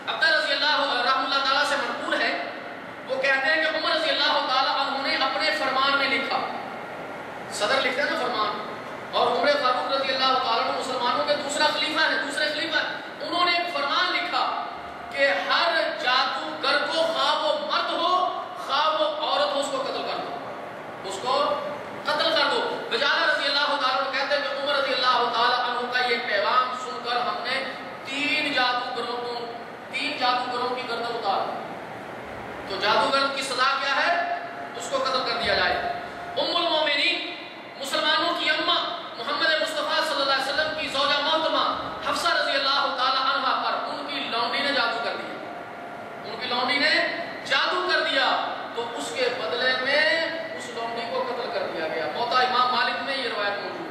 عبداللہ رضی اللہ رحمہ اللہ تعالیٰ سے منقول ہے، وہ کہتے ہیں کہ عمر رضی اللہ تعالیٰ عنہ نے اپنے فرمان میں لکھا، صدر لکھتے ہیں نا فرمان، اور عمر فاروق رضی اللہ تعالیٰ عنہ مسلمانوں کے دوسرے خلیفہ ہیں، انہوں نے ایک فرمان لکھا کہ ہر جادوگر کو خواہ وہ مرد ہو خواہ وہ عورت ہو، اس کو قتل کر دو، اس کو قتل کر دو۔ بجالہ رضی اللہ تعالیٰ عنہ کہتے ہیں کہ عمر رضی اللہ تعالیٰ عنہ کا یہ پیغام سن کر ہم نے تین جادوگروں کی گردن اتار دی۔ تو جادوگر کی سزا کیا ہے؟ اس کو قتل کر دیا جائے۔ ام المومنین مسلمانوں کی اماں محمد مصطفیٰ صلی اللہ علیہ وسلم کی زوجہ محترمہ حفصہ رضی اللہ تعالی عنہا پر ان کی لونڈی نے جادو کر دیا، ان کی لونڈی نے جادو کر دیا، تو اس کے بدلے میں اس لونڈی کو قتل کر دیا گیا۔ موطا امام مالک میں یہ روایت موجود ہے۔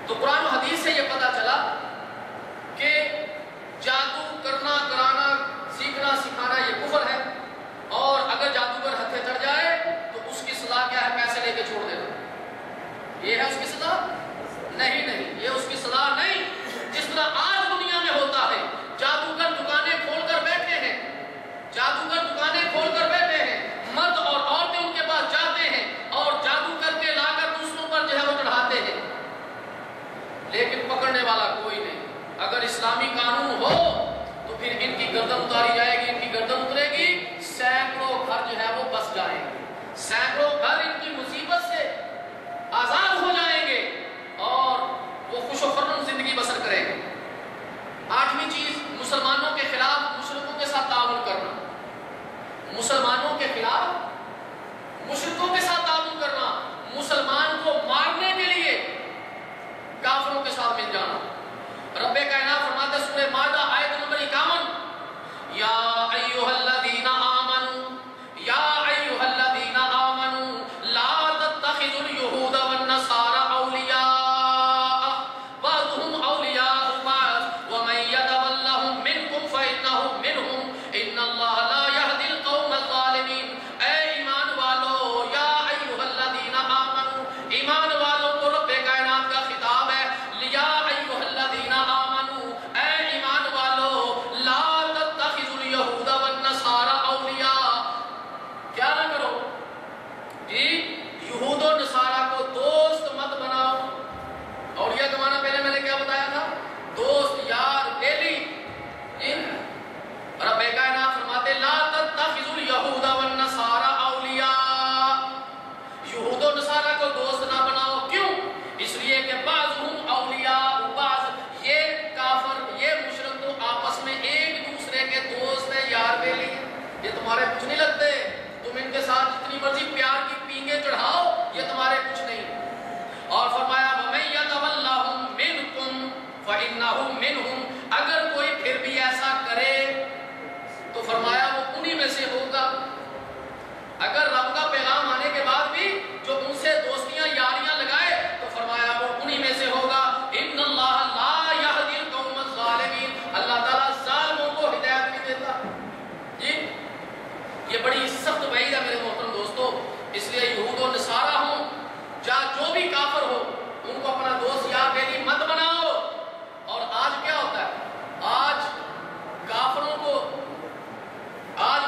تو قرآن و حدیث سے یہ پتہ چلا کہ جادو کرنا، کرانا، سیکھنا، سکھانا یہ کفر ہے، اور اگر جادوگر ہتھے چڑھ جائے تو اس کی سزا کیا ہے؟ پیسے لے کے چھوڑ دینا۔ یہ ہے اس کی سزا؟ نہیں، یہ اس کی سزا نہیں۔ جس طرح آج دنیا میں ہوتا ہے، جادوگر دکانیں کھول کر بیٹھے ہیں، مرد اور عورتیں ان کے پاس جاتے ہیں اور جادو کر کے لا کر دوسروں پر جو ہے وہ چڑھاتے ہیں، لیکن پکڑنے والا کوئی نہیں۔ اگر اسلامی قانون ہو تو پھر ان کی گردن اتاری جائے گی، ان کی گردن اترے گی، سینکڑوں گھر جو ہے وہ بس جائیں گے، سینکڑوں گھر ان کی مصیبت سے آزاد ہو جائیں گے اور وہ خوش و خرم زندگی بسر کریں گے۔ آٹھویں چیز، مسلمانوں کے خلاف مشرکوں کے ساتھ تعاون کرنا، مسلمانوں کے خلاف مشرکوں کے ساتھ تعاون کرنا، مسلمان کو مارنے کے لیے کافروں کے ساتھ مل جانا۔ رب کائنات فرماتے ہیں سورہ مائدہ آیت نمبر 51، یا ایھا الذین آمنوا، یا ایھا الذین آمنوا لا تتخذوا اليہود والنصارى اولیاء بعضهم اولیاء بعض ومن يتولهم منکم فإنه منهم ان اللہ لا يهدی القوم الظالمین۔ اے ایمان والو، یا ایھا الذین آمنوا، ایمان والوں کو رب کائنات کا خطاب ہے، یا ایھا الذین آمنوا، اے ایمان والو، لا تتخذوا اليہود والنصارى اولیاء، کیا نہ کرو جی، یہود و نصارہ کو دوست مت بناؤ۔ اولیاء کا معنی پہلے میں نے کیا بتایا تھا؟ دوست، یار، بیلی۔ رب کائنات فرماتے لا تتخذوا اليہود والنصارى اولیاء، یہود و نصارہ کو دوست نہ بناؤ۔ کیوں؟ اس لیے کہ بعضهم اولیاء بعض، یہ کافر، یہ مشرک تو آپس میں ایک دوسرے کے دوست ہیں، یار بیلی ہیں، یہ تمہارے کچھ نہیں لگتے، تم ان کے ساتھ جتنی مرضی پیار کی پینگیں چڑھاؤ، یہ تمہارے کچھ نہیں۔ اور فرمایا وَمَن يَتَوَلَّهُم مِّنكُمْ فَإِنَّهُ مِنْهُمْ، اگر کوئی پھر بھی ایسا کرے تو فرمایا وہ انہی میں سے ہوگا۔ اگر رب کا پیغام آنے کے بعد بھی جو ان سے دوستیاں یاریاں لگائے تو فرمایا وہ انہی میں سے ہوگا۔ ان اللہ لا یہدی القوم الظالمین، اللہ تعالیٰ ظالموں کو ہدایت نہیں دیتا۔ جی یہ بڑی سخت وعید ہے میرے محترم دوستو، اس لیے یہود و نصارہ ہوں یا جو بھی کافر ہو، ان کو اپنا دوست یار بیلی مت بناؤ۔ اور آج کیا ہوتا ہے؟ آج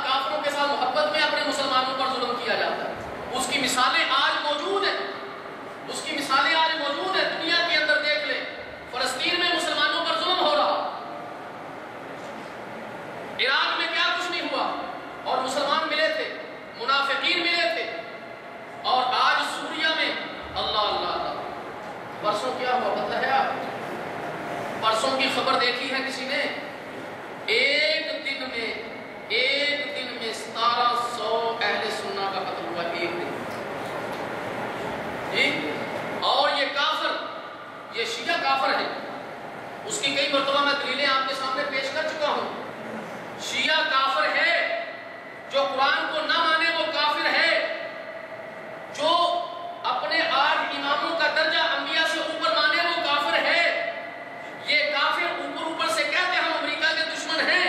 کافروں کے ساتھ محبت میں اپنے مسلمانوں پر ظلم کیا جاتا ہے۔ اس کی مثالیں آج موجود ہیں، دنیا کے اندر دیکھ لیں۔ فلسطین میں مسلمانوں پر ظلم ہو رہا، عراق میں کیا کچھ نہیں ہوا، اور مسلمان ملے تھے، منافقین ملے تھے، اور آج سوریا میں اللہ پرسوں کیا ہوا پتہ ہے آپ؟ پرسوں کی خبر دیکھی ہے کسی نے؟ ایک دن میں 1700 اہل سنہ کا قتل ہوا، ایک دن جی۔ اور یہ کافر، یہ شیعہ کافر ہے، اس کی کئی مرتبہ میں دلیلیں آپ کے سامنے پیش کر چکا ہوں۔ شیعہ کافر ہے، جو قرآن کو نہ مانے وہ کافر ہے، جو اپنے 8 اماموں کا درجہ انبیاء سے اوپر مانے وہ کافر ہے۔ یہ کافر اوپر سے کہتے ہیں ہم امریکہ کے دشمن ہیں،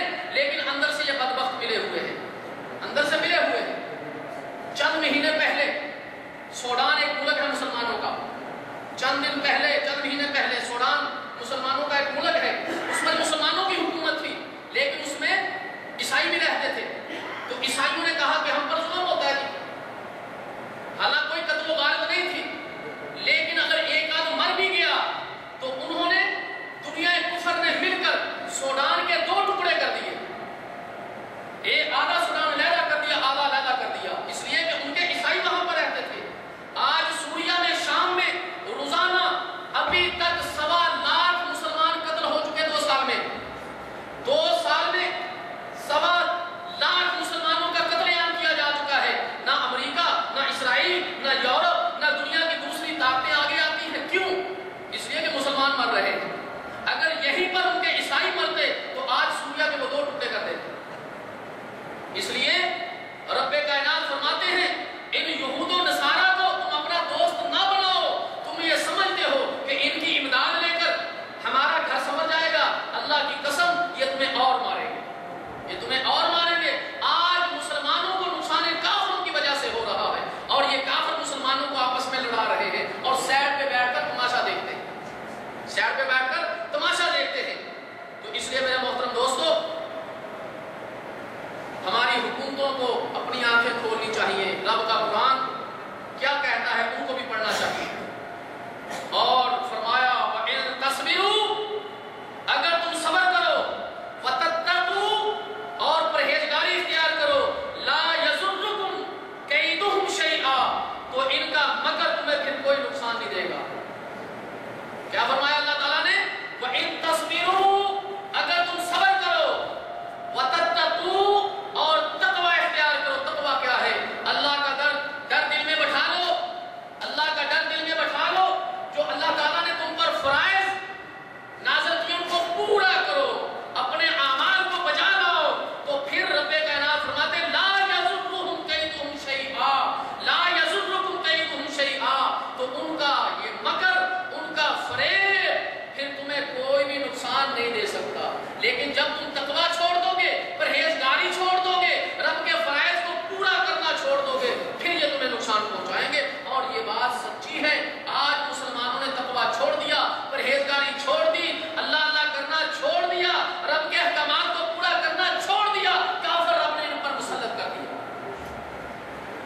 انجام نہیں دے سکتا. لیکن جب تم تقویٰ چھوڑ دو گے, پرہیزگاری چھوڑ دو گے, رب کے فرائض کو پورا کرنا چھوڑ دو گے, پھر یہ تمہیں نقصان پہنچائیں گے. اور یہ بات سچی ہے. آج مسلمانوں نے تقویٰ چھوڑ دیا, پرہیزگاری چھوڑ دی, اللہ اللہ کرنا چھوڑ دیا, رب کے احکامات کو پورا کرنا چھوڑ دیا, کافر رب نے ان پر مسلط کر دیا.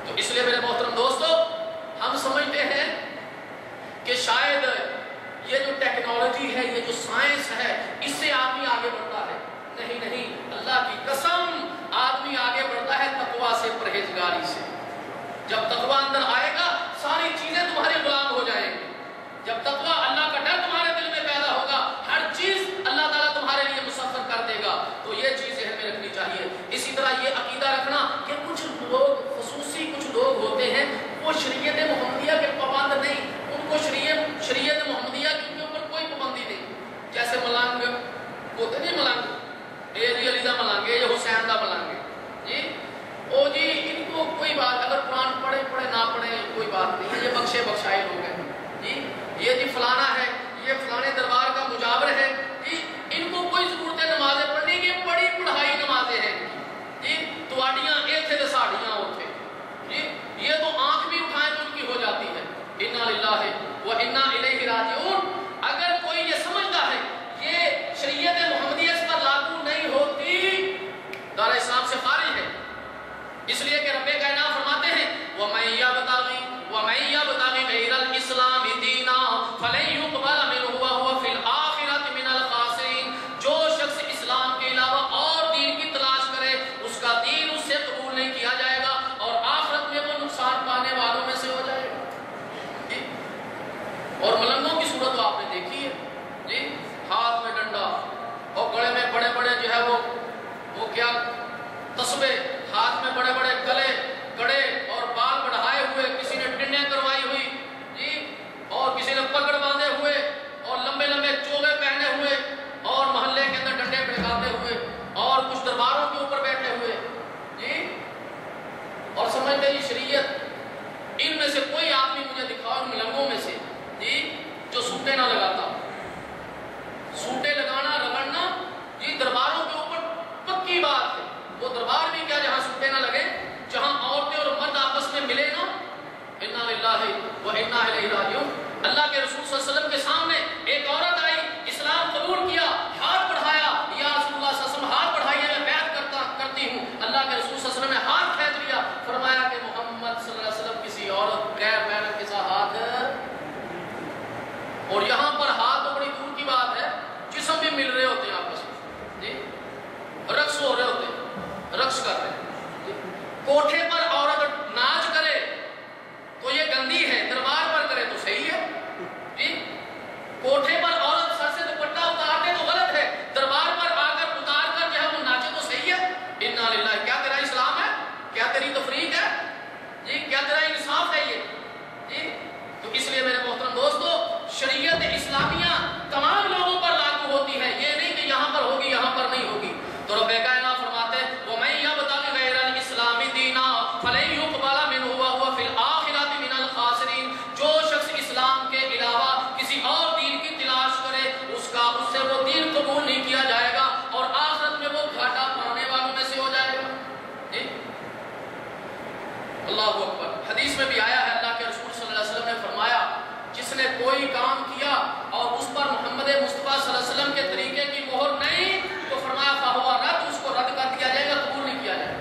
تو اس لیے میرے محترم دوستو, ہم سمجھتے ہیں کہ شاید یہ جو ٹیکنالوجی ہے, یہ جو سائنس ہے, اس سے آدمی آگے بڑھتا ہے. نہیں نہیں, اللہ کی قسم, آدمی آگے بڑھتا ہے تقویٰ سے, پرہیزگاری سے. جب تقویٰ اندر آئے گا, ساری چیزیں تمہارے غلام ہو جائیں گی. جب تقویٰ, اللہ کا ڈر تمہارے دل میں پیدا ہوگا, ہر چیز اللہ تعالیٰ تمہارے لیے مسخر کر دے گا. تو یہ چیز ذہن میں رکھنی چاہیے. اسی طرح یہ عقیدہ رکھنا کہ کچھ لوگ, خصوصی کچھ لوگ ہوتے ہیں, وہ شریعت محمدیہ کے پابند نہیں. ان کو شریعت محمدیہ کے اوپر کوئی پابندی نہیں. جیسے ملنگ ہوتے نہیں, ملنگ, یہ جی علیزہ ملنگے, یہ حسین دا ملنگے جی, او جی ان کو کوئی بات, اگر قرآن پڑھے نہ پڑھے کوئی بات نہیں ہے, یہ بخشے بخشائے لوگ ہیں جی. یہ جی فلانا ہے, یہ فلانے دربار کا مجاور ہے جی, ان کو کوئی ضرورت ہے نمازیں پڑھنے کی, بڑی پڑھائی نمازیں ہیں جی. تواڈیاں یہ تھے تو ساڑیاں وہ تھے جی. یہ تو آنکھ بھی اٹھائیں تو ان کی ہو جاتی ہے. انا للہ و انا الیہ راجعون. اگر کوئی یہ سمجھتا ہے یہ شریعت محمدیہ اس پر لاگو نہیں ہوتی, دار اسلام سے خارج ہے. اس لیے کہ رب کائنات فرماتے ہیں وَمَن يَبْتَغِ غَيْرَ الْإِسْلَامِ دِينًا فَلَن يُقْبَلَ مِنْهُ وَهُوَ فِي الْآخِرَةِ مِنَ الْخَاسِرِينَ. جو شخص اسلام کے علاوہ اور دین کی تلاش کرے, اس کا دین اس سے قبول نہیں کیا جائے گا, اور آخرت میں وہ نقصان پانے والوں میں سے ہو جائے گا جی. اور ملنگوں کی صورت تو آپ نے دیکھی ہے جی, ہاتھ میں ڈنڈا اور گلے میں بڑے بڑے جو ہے وہ کیا تسبے, ہاتھ میں بڑے بڑے گلے کڑے اور بال بڑھائے ہوئے, کسی نے ڈنڈیں کروائی ہوئی جی, اور کسی نے پگڑ باندھے ہوئے, اور لمبے لمبے چوغے پہنے ہوئے, اور محلے کے اندر ڈنڈے پھڑکاتے ہوئے, اور کچھ درباروں کے اوپر بیٹھے ہوئے جی. اور سمجھتے ہیں شریعت. ان میں سے کوئی آدمی مجھے دکھاؤ ملنگوں میں سے جی جو سوٹے نہ لگاتا. سوٹے لگانا, رگڑنا جی درباروں کے اوپر پکی بات ہے. وہ دربار بھی کیا جہاں سوٹے نہ لگے, جہاں عورتیں اور مرد آپس میں ملے نا. انا للہ و انا الیہ راجعون. اللہ کے رسول صلی اللہ علیہ وسلم کے سامنے ایک عورت آئی, اسلام قبول کیا, ہاتھ بڑھایا, یا رسول اللہ صلی اللہ علیہ وسلم ہاتھ بڑھائیے, میں بیعت کرتی ہوں. اللہ کے رسول صلی اللہ علیہ وسلم نے ہاتھ کھینچ لیا, فرمایا کہ محمد صلی اللہ علیہ وسلم کسی عورت غیر محرم کے ساتھ ہاتھ, اور یہاں پر ہاتھ تو بڑی دور کی بات ہے, جسم بھی مل رہے ہوتے ہیں آپس میں جی, رقص ہو رہے ہوتے ہیں, رقص کر رہے ہیں. کوٹھے پر عورت ناچ کرے تو یہ گندی ہے, دربار پر کرے تو صحیح ہے جی. کوٹھے پر عورت سر سے دوپٹہ اتار دے تو غلط ہے, دربار پر آ کر اتار کر جو ہے وہ ناچے تو صحیح ہے. انا للہ. کیا تیرا اسلام ہے, کیا تیری تفریق ہے جی, کیا تیرا انصاف ہے یہ جی. تو اس لیے میرے محترم دوستو, شریعت اسلامیہ تمام لوگوں پر لاگو ہوتی ہے, یہ نہیں کہ یہاں پر ہوگی یہاں پر نہیں ہوگی. تو رب کائنات فرماتے ہیں وَمَن يَبْتَغِ غَيْرَ الْإِسْلَامِ دِينًا فَلَن يُقْبَلَ مِنْهُ وَهُوَ فِي الْآخِرَةِ مِنَ الْخَاسِرِينَ. جو شخص اسلام کے علاوہ کسی اور دین کی تلاش کرے, اس سے وہ دین قبول نہیں کیا جائے گا, اور آخرت میں وہ گھاٹا پانے والوں میں سے ہو جائے گا جی. اللہ اکبر. حدیث میں بھی آیا ہے, اللہ کے رسول صلی اللہ علیہ وسلم نے فرمایا, جس نے کوئی کام کیا اور اس پر محمد مصطفیٰ صلی اللہ علیہ وسلم کے طریقے کی مہر نہیں, تو فرمایا فَهُوَ رَدٌّ, اس کو رد کر دیا جائے گا, قبول نہیں کیا جائے گا.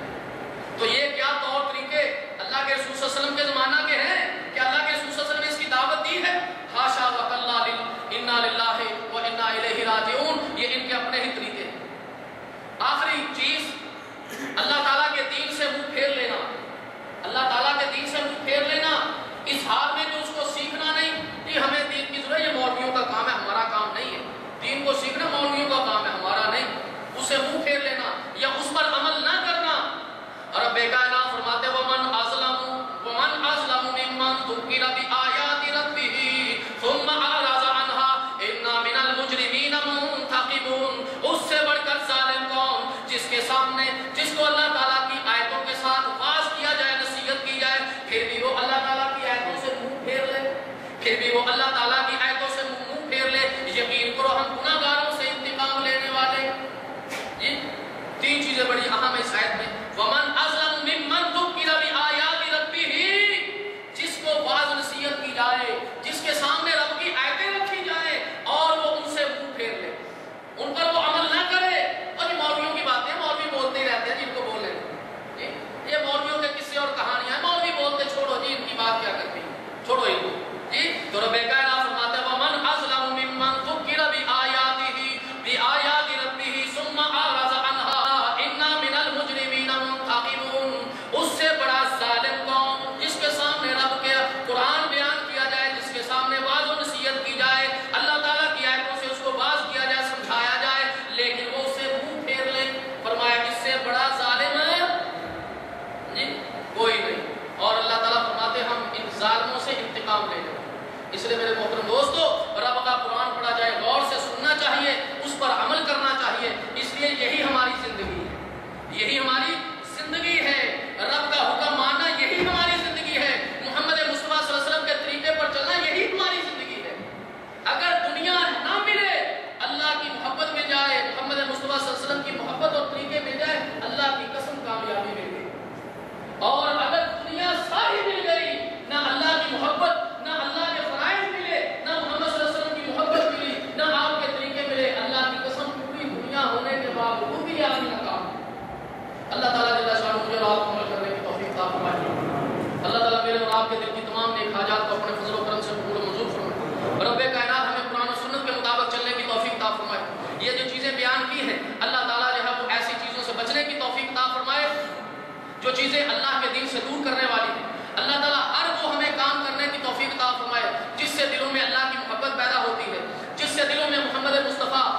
تو یہ کیا طور طریقے اللہ کے رسول صلی اللہ علیہ وسلم کے زمانہ کے ہیں, کہ اللہ کے رسول صلی اللہ علیہ وسلم نے اس کی دعوت دی ہے؟ حاشا وکلا, انا للہ و انا الیہ راجعون. یہ ان کے اپنے ہی طریقے ہیں. آخری چیز, اللہ تعالیٰ کے دین سے منہ پھیر لینا. اللہ تعالیٰ کے دین سے منہ پھیر لینا اس حال میں کہ اس کو سیکھنا نہیں کہ ہمیں دین کی ضرورت, یہ مولویوں کا کام ہے, ہمارا کام نہیں ہے. دین کو سیکھنا مولویوں کا کام ہے, ہمارا نہیں. اسے منہ پھیر لینا یا اس پر عمل نہ کرنا. اور رب کائنات فرماتے وَمَنْ أَظْلَمُ مِمَّنْ ذُكِّرَ بِآيَاتِ رَبِّهِ ثُمَّ أَعْرَضَ عَنْهَا إِنَّا مِنَ الْمُجْرِمِينَ مُنْتَقِمُونَ. اس سے بڑھ کر ظالم کون, جس کے سامنے, جس کو اللہ تعالیٰ کی آیتوں کے ساتھ واعظ کیا جائے, نصیحت کی جائے, پھر بھی وہ اللہ تعالیٰ کی آیتوں سے منہ پھیر لے, پھر بھی وہ اللہ تعالیٰ کی آیتوں سے منہ پھیر لے. یقین کرو ہم گناہگاروں سے انتقام یہی ہماری زندگی ہے، رب کا حکم ماننا یہی ہماری زندگی ہے، محمد مصطفیٰ صلی اللہ علیہ وسلم کے طریقے پر چلنا یہی ہماری زندگی ہے۔ اگر دنیا نہ ملے اللہ کی محبت میں جائے، محمد مصطفیٰ صلی اللہ علیہ وسلم کی محبت اور طریقے میں جائے، اللہ کی قسم کامیابی مل گئی۔ اور اگر دنیا ساری مل گئی، نہ اللہ کی محبت، نہ اللہ کے فرائض ملے، نہ محمد صلی اللہ علیہ وسلم کی محبت ملی، نہ آپ کے طریقے ملے، اللہ کی قسم پوری دنیا ہونے کے باوجود بھی آدمی ناکام۔ اللہ تعالیٰ جل شانہ مجھے اور آپ کو عمل کرنے کی توفیق عطا فرمائے۔ اللہ تعالیٰ میرے اور آپ کے دل کی تمام نیک حاجات کو اپنے فضل و کرم سے قبول و منظور فرمائے۔ رب کائنات ہمیں قرآن و سنت کے مطابق چلنے کی توفیق عطا فرمائے۔ یہ جو چیزیں بیان کی ہیں اللہ تعالیٰ جو ہے وہ ایسی چیزوں سے بچنے کی توفیق عطا فرمائے جو چیزیں اللہ کے دین سے دور کرنے والی ہیں۔ اللہ تعالیٰ ہر وہ ہمیں کام کرنے کی توفیق عطا فرمائے جس سے دلوں میں اللہ کی محبت پیدا ہوتی ہے، جس سے دلوں میں محمد مصطفیٰ